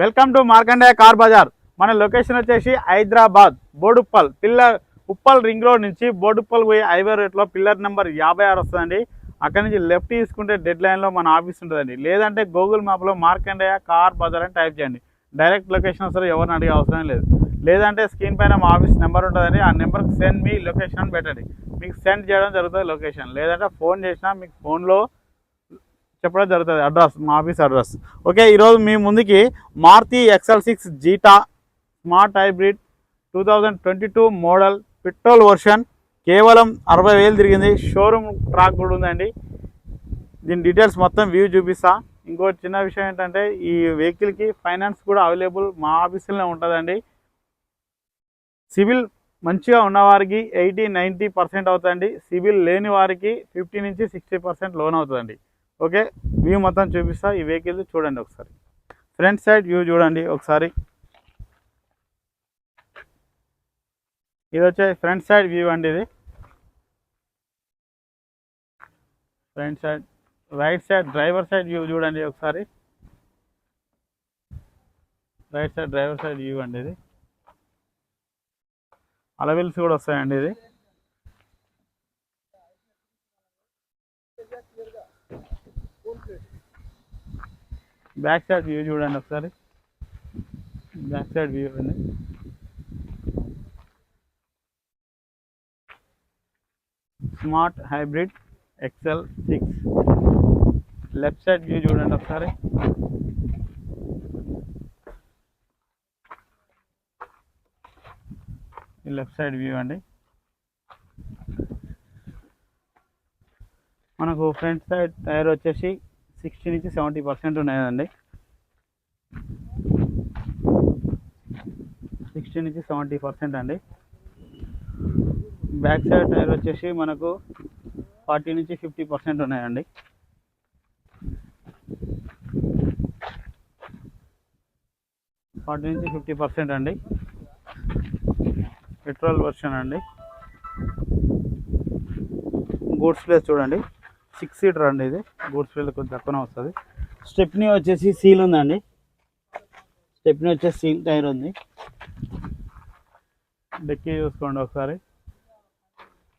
Welcome to Markandeya car bazaar. మన location వచ్చేసి Hyderabad Boduppal Uppal ring road నుంచి బోడుప్పల్ పోయి హైవే రోడ్లో పిల్లర్ నెంబర్ 56 వస్తుందండి. అక్కడ నుంచి లెఫ్ట్ తీసుకుంటే డెడ్ లైన్లో మన ఆఫీస్ ఉంటుందండి. లేదంటే గూగుల్ మ్యాప్లో మార్కండేయ కార్ బజార్ అని టైప్ చేయండి, డైరెక్ట్ లొకేషన్ వస్తారు. ఎవరిని అడిగే అవసరం లేదు. లేదంటే స్క్రీన్ పైన మా ఆఫీస్ నెంబర్ ఉంటుందండి, ఆ నెంబర్కి సెండ్ మీ లొకేషన్ అని పెట్టండి, మీకు సెండ్ చేయడం జరుగుతుంది లొకేషన్. లేదంటే ఫోన్ చేసినా మీకు ఫోన్లో చెప్పడం జరుగుతుంది అడ్రస్, మా ఆఫీస్ అడ్రస్. ఓకే, ఈరోజు మీ ముందుకి Maruti XL6 Zeta smart hybrid 2022 model petrol version, కేవలం 60,000 తిరిగింది. షోరూమ్ ట్రాక్ కూడా ఉందండి. దీని డీటెయిల్స్ మొత్తం వ్యూ చూపిస్తా. ఇంకో చిన్న విషయం ఏంటంటే ఈ వెహికల్కి ఫైనాన్స్ కూడా అవైలబుల్ మా ఆఫీసులోనే ఉంటుందండి. సివిల్ మంచిగా ఉన్నవారికి 80-90% అవుతుందండి. సివిల్ లేని వారికి 50 నుంచి 60% లోన్ అవుతుందండి. ఓకే, వ్యూ మొత్తం చూపిస్తా. ఈ వెహికల్ చూడండి ఒకసారి. ఫ్రంట్ సైడ్ వ్యూ చూడండి ఒకసారి. ఇది వచ్చే ఫ్రంట్ సైడ్ వ్యూ అండి. ఇది front side. Right side driver side view చూడండి ఒకసారి. Right side driver side view అండి. ఇది అలవిల్స్ కూడా వస్తాయండి. ఇది బ్యాక్ సైడ్ వ్యూ చూడండి ఒకసారి. బ్యాక్ సైడ్ వ్యూ అండి. Smart hybrid XL6 left side view చూడండి ఒకసారి. లెఫ్ట్ సైడ్ వ్యూ అండి. మనకు ఫ్రంట్ సైడ్ టైర్ వచ్చేసి 60 నుంచి 70% ఉన్నాయండి. 60 నుంచి 70% అండి. బ్యాక్ సైడ్ టైర్ వచ్చేసి మనకు 40 నుంచి 50% ఉన్నాయండి. ఫార్టీ నుంచి 50% అండి. పెట్రోల్ వర్షన్ అండి. గూడ్స్ ప్లేస్ చూడండి, 6 సీటర్ అండి. ఇది గూడ్స్ ప్లేస్ కొంచెం తక్కువనే వస్తుంది. స్టెప్నీ వచ్చేసి సీల్ ఉందండి. స్టెప్నీ వచ్చేసి సీల్ టైర్ ఉంది. డెక్కి చూసుకోండి ఒకసారి.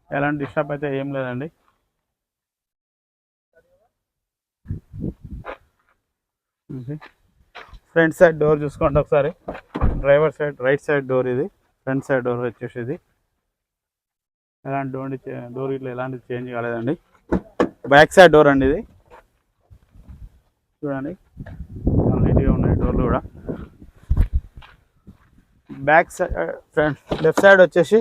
ఎలాంటి డిస్టర్బ్ అయితే ఏం లేదండి. ఫ్రంట్ సైడ్ డోర్ చూసుకోండి ఒకసారి. Driver side right side door ఇది. ఫ్రంట్ సైడ్ డోర్ వచ్చేసి ఇది ఎలాంటి డోర్ ఇట్లా ఎలాంటి చేంజ్ కాలేదండి. బ్యాక్ సైడ్ డోర్ అండి. ఇది చూడండి, నీట్గా ఉన్నాయి డోర్లు కూడా. Back side front left side వచ్చేసి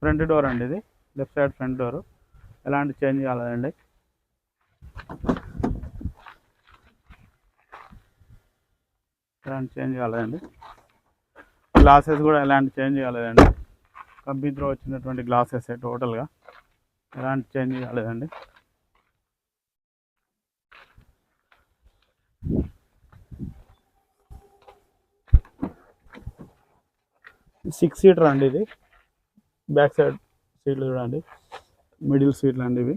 ఫ్రంట్ డోర్ అండి. ఇది లెఫ్ట్ సైడ్ ఫ్రంట్ డోరు ఎలాంటి చేంజ్ కాలేదండి. ఎలాంటి చేంజ్ కాలేదండి. గ్లాసెస్ కూడా ఎలాంటి చేంజ్ కాలేదండి. కంపెనీతో వచ్చినటువంటి గ్లాసెస్ టోటల్గా ఎలాంటి చేంజ్ కాలేదండి. సిక్స్ సీటర్ అండి. ఇది బ్యాక్ సైడ్ సీట్లు చూడండి, మిడిల్ సీట్లు అండి ఇవి.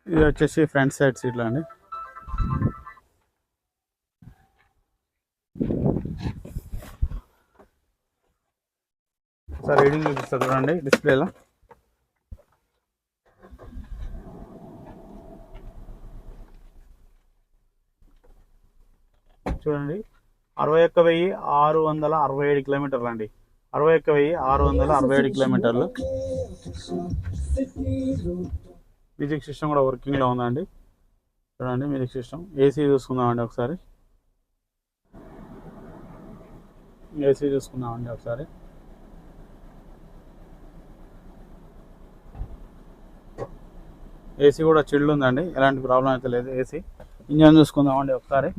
ఇది వచ్చేసి ఫ్రంట్ సైడ్ సీట్లు అండి. సార్ రీడింగ్ చూపిస్తారు చూడండి డిస్ప్లేలో. చూడండి, 61,667 కిలోమీటర్లు అండి. 61,667 కిలోమీటర్లు. మ్యూజిక్ సిస్టమ్ కూడా వర్కింగ్లో ఉందండి. చూడండి మ్యూజిక్ సిస్టమ్. ఏసీ చూసుకుందామండి ఒకసారి. ఏసీ చూసుకుందామండి ఒకసారి. ఏసీ కూడా చిల్డ్ ఉందండి, ఎలాంటి ప్రాబ్లం అయితే లేదు. ఏసీ ఇంజన్ చూసుకుందామండి ఒకసారి.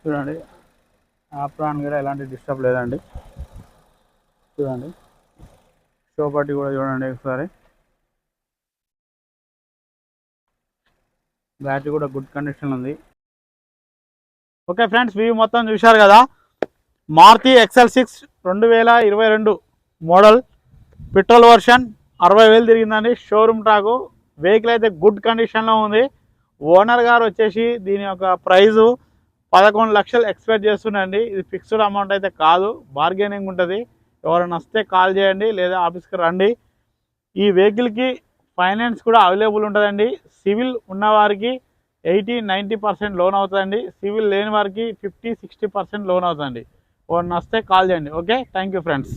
చూడండి, ఆప్రాన్ కూడా ఎలాంటి డిస్టర్బ్ లేదండి. చూడండి, షో పట్టి కూడా చూడండి ఒకసారి. బ్యాటరీ కూడా గుడ్ కండిషన్ ఉంది. ఓకే ఫ్రెండ్స్, వ్యూ మొత్తం చూశారు కదా. Maruti XL6 2022 model petrol version 60,000 తిరిగిందండి. షోరూమ్ టాకు. వెహికల్ అయితే గుడ్ కండిషన్లో ఉంది. ఓనర్ గారు వచ్చేసి దీని యొక్క ప్రైజు 11 లక్షలు ఎక్స్పెక్ట్ చేస్తుండండి. ఇది ఫిక్స్డ్ అమౌంట్ అయితే కాదు, బార్గెనింగ్ ఉంటుంది. ఎవరైనా వస్తే కాల్ చేయండి లేదా ఆఫీస్కి రండి. ఈ వెహికల్కి ఫైనాన్స్ కూడా అవైలబుల్ ఉంటుందండి. సివిల్ ఉన్నవారికి 80-90% లోన్ అవుతుందండి. సివిల్ లేని వారికి 50-60% లోన్ అవుతుందండి. ఎవరైనా వస్తే కాల్ చేయండి. Okay, thank you friends.